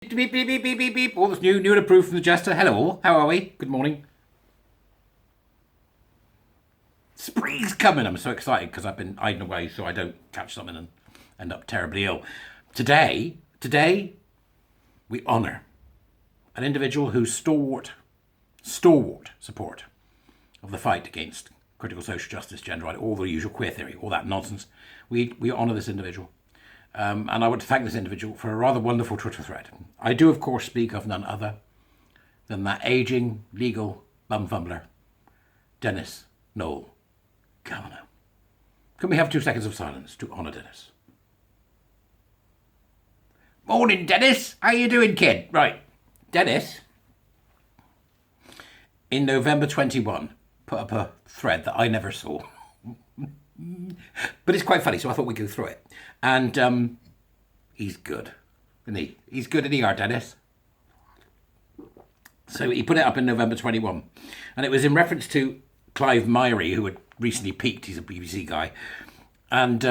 Beep, beep, beep, beep, beep, beep. All that's new and approved from the Jester. Hello all, how are we? Good morning. Spring's coming. I'm so excited because I've been hiding away so I don't catch something and end up terribly ill. Today, we honour an individual whose stalwart support of the fight against critical social justice, gender right, all the usual queer theory, all that nonsense. We honour this individual. And I want to thank this individual for a rather wonderful Twitter thread. I do, of course, speak of none other than that ageing legal bumfumbler, Dennis Noel Kavanagh. Can we have 2 seconds of silence to honour Dennis? Morning, Dennis. How you doing, kid? Right. Dennis, in November 21, put up a thread that I never saw. But it's quite funny, so I thought we'd go through it. And he's good, isn't he? He's good, isn't he, our Dennis? So he put it up in November 21. And it was in reference to Clive Myrie, who had recently peaked. He's a BBC guy. And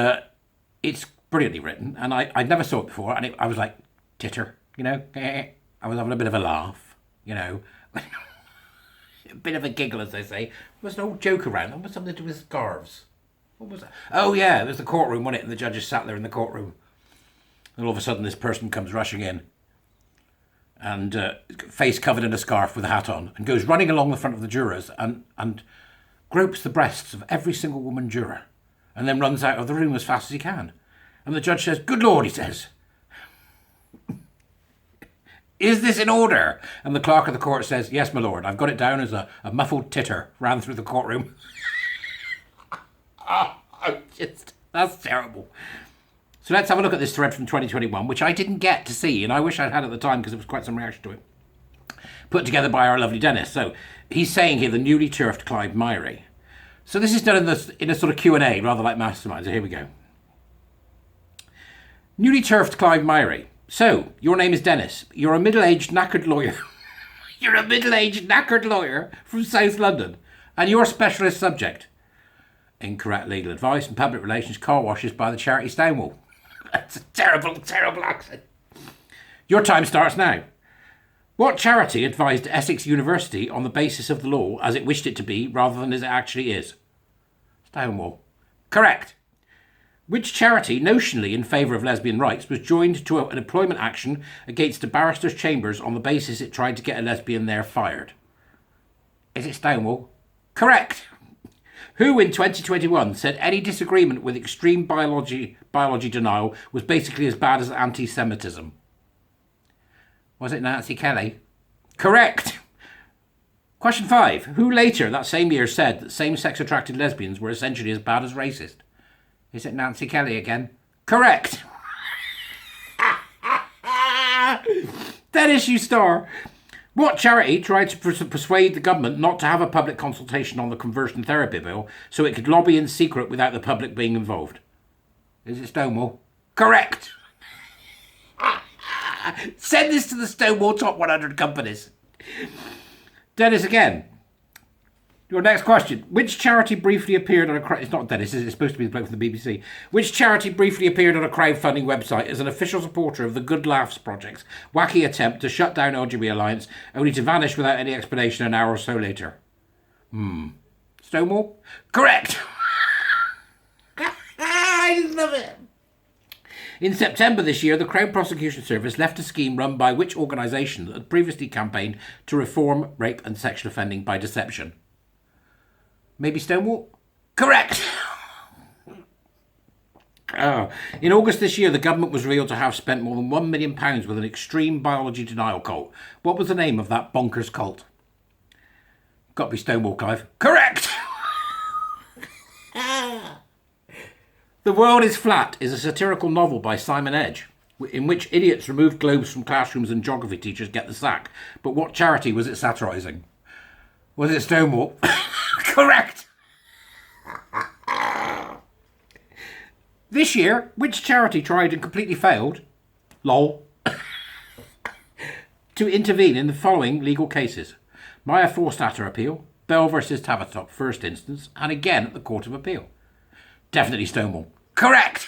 it's brilliantly written. And I never saw it before. And I was like, titter, you know. I was having a bit of a laugh, you know. A bit of a giggle, as they say. There was an old joke around. There was something to do with scarves. What was that? Oh, yeah, it was the courtroom, wasn't it? And the judges sat there in the courtroom. And all of a sudden, this person comes rushing in. And face covered in a scarf with a hat on. And goes running along the front of the jurors and gropes the breasts of every single woman juror. And then runs out of the room as fast as he can. And the judge says, "Good Lord," he says. "Is this in order?" And the clerk of the court says, "Yes, my lord. I've got it down as a muffled titter ran through the courtroom." That's terrible. So let's have a look at this thread from 2021, which I didn't get to see, and I wish I'd had at the time because there was quite some reaction to it. Put together by our lovely Dennis. So he's saying here the newly turfed Clive Myrie. So this is done in a sort of Q&A, rather like Mastermind. So here we go. Newly turfed Clive Myrie. So, your name is Dennis. You're a middle-aged knackered lawyer. You're a middle-aged knackered lawyer from South London. And your specialist subject: incorrect legal advice and public relations car washes by the charity Stonewall. That's a terrible, terrible accent. Your time starts now. What charity advised Essex University on the basis of the law as it wished it to be rather than as it actually is? Stonewall. Correct. Which charity, notionally in favour of lesbian rights, was joined to an employment action against a barrister's chambers on the basis it tried to get a lesbian there fired? Is it Stonewall? Correct. Who in 2021 said any disagreement with extreme biology denial was basically as bad as anti-Semitism? Was it Nancy Kelly? Correct. Question 5. Who later that same year said that same-sex attracted lesbians were essentially as bad as racist? Is it Nancy Kelly again? Correct. Dennis, you star. What charity tried to persuade the government not to have a public consultation on the conversion therapy bill so it could lobby in secret without the public being involved? Is it Stonewall? Correct. Send this to the Stonewall top 100 companies. Dennis again. Your next question. Which charity briefly appeared on a... It's not Dennis, it's supposed to be the bloke from the BBC. Which charity briefly appeared on a crowdfunding website as an official supporter of the Good Laughs Project's wacky attempt to shut down LGBT Alliance, only to vanish without any explanation an hour or so later? Stonewall? Correct! I love it! In September this year, the Crown Prosecution Service left a scheme run by which organisation that had previously campaigned to reform rape and sexual offending by deception? Maybe Stonewall? Correct! In August this year, the government was revealed to have spent more than £1 million with an extreme biology denial cult. What was the name of that bonkers cult? Got to be Stonewall, Clive. Correct! The World is Flat is a satirical novel by Simon Edge, in which idiots removed globes from classrooms and geography teachers get the sack. But what charity was it satirising? Was it Stonewall? Correct! This year, which charity tried and completely failed, lol, to intervene in the following legal cases? Maya Forstater appeal, Bell versus Tavistock first instance, and again at the Court of Appeal? Definitely Stonewall. Correct!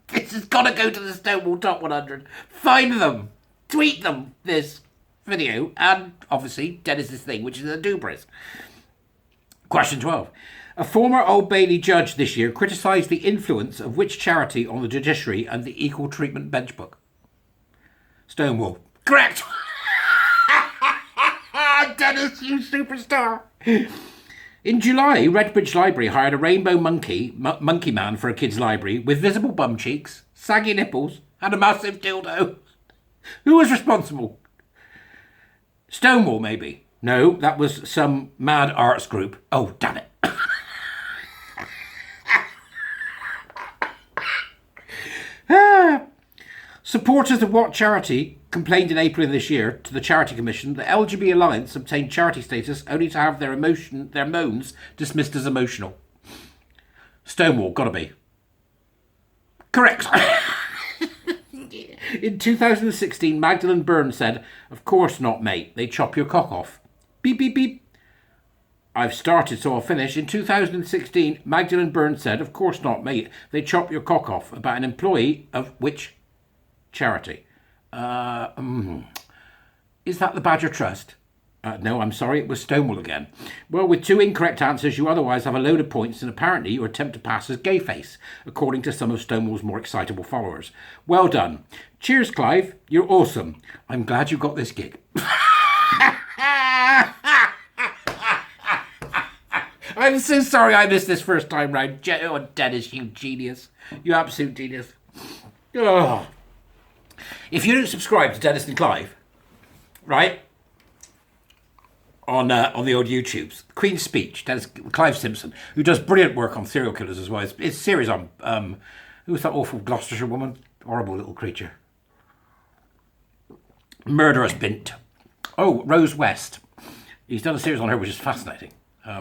This has got to go to the Stonewall top 100. Find them! tweet them this video and obviously Dennis's thing, which is a dubris. Question 12. A former Old Bailey judge this year criticised the influence of which charity on the judiciary and the Equal Treatment Benchbook? Stonewall. Correct! Dennis, you superstar! In July, Redbridge Library hired a rainbow monkey man for a kid's library with visible bum cheeks, saggy nipples, and a massive dildo. Who was responsible? Stonewall, maybe. No, that was some mad arts group. Oh, damn it. Supporters of what charity complained in April of this year to the Charity Commission that LGBT Alliance obtained charity status only to have their moans dismissed as emotional? Stonewall, gotta be. Correct. In 2016, Magdalene Byrne said, "Of course not, mate. They chop your cock off." Beep, beep, beep. I've started, so I'll finish. In 2016, Magdalene Byrne said, "Of course not, mate. They chop your cock off," about an employee of which charity? Is that the Badger Trust? No, I'm sorry, it was Stonewall again. Well, with 2 incorrect answers, you otherwise have a load of points, and apparently you attempt to pass as gay face, according to some of Stonewall's more excitable followers. Well done. Cheers, Clive. You're awesome. I'm glad you got this gig. I'm so sorry I missed this first time round. Oh, Dennis, you genius. You absolute genius. Oh. If you don't subscribe to Dennis and Clive, right, on the old YouTubes, Queen's Speech, Clive Simpson, who does brilliant work on serial killers as well. It's a series on, who was that awful Gloucestershire woman? Horrible little creature. Murderous bint. Oh, Rose West. He's done a series on her, which is fascinating.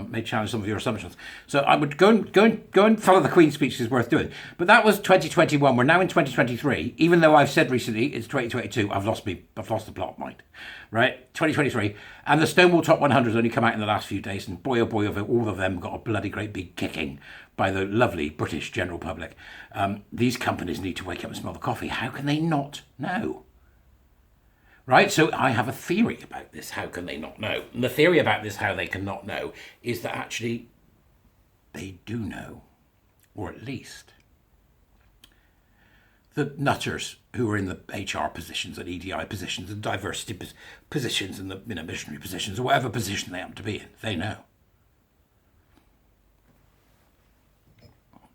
May challenge some of your assumptions. So I would go and follow the Queen's Speech. Is worth doing. But that was 2021. We're now in 2023. Even though I've said recently it's 2022, I've lost the plot, mind. Right? 2023, and the Stonewall Top 100 has only come out in the last few days, and boy oh boy, all of them got a bloody great big kicking by the lovely British general public. These companies need to wake up and smell the coffee. How can they not know? Right, so I have a theory about this. How can they not know? And the theory about this, how they can not know, is that actually they do know, or at least the nutters who are in the HR positions and EDI positions and diversity positions and the missionary positions or whatever position they happen to be in, they know.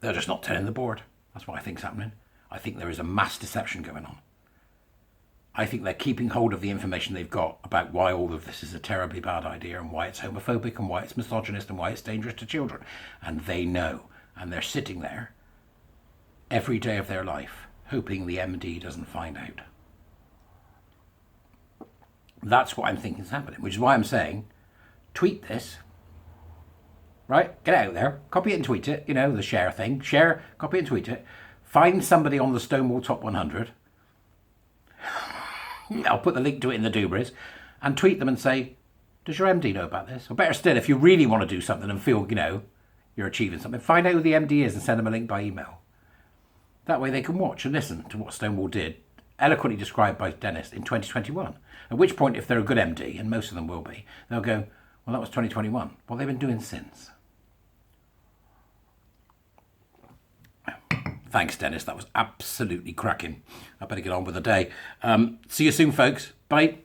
They're just not telling the board. That's what I think's happening. I think there is a mass deception going on. I think they're keeping hold of the information they've got about why all of this is a terribly bad idea and why it's homophobic and why it's misogynist and why it's dangerous to children. And they know. And they're sitting there every day of their life hoping the MD doesn't find out. That's what I'm thinking is happening, which is why I'm saying, tweet this. Right? Get out there. Copy it and tweet it. The share thing. Share, copy it and tweet it. Find somebody on the Stonewall Top 100. I'll put the link to it in the dubris and tweet them and say, does your MD know about this? Or better still, if you really want to do something and feel, you're achieving something, find out who the MD is and send them a link by email. That way they can watch and listen to what Stonewall did, eloquently described by Dennis in 2021. At which point, if they're a good MD, and most of them will be, they'll go, well, that was 2021. What have they been doing since? Thanks, Dennis. That was absolutely cracking. I better get on with the day. See you soon, folks. Bye.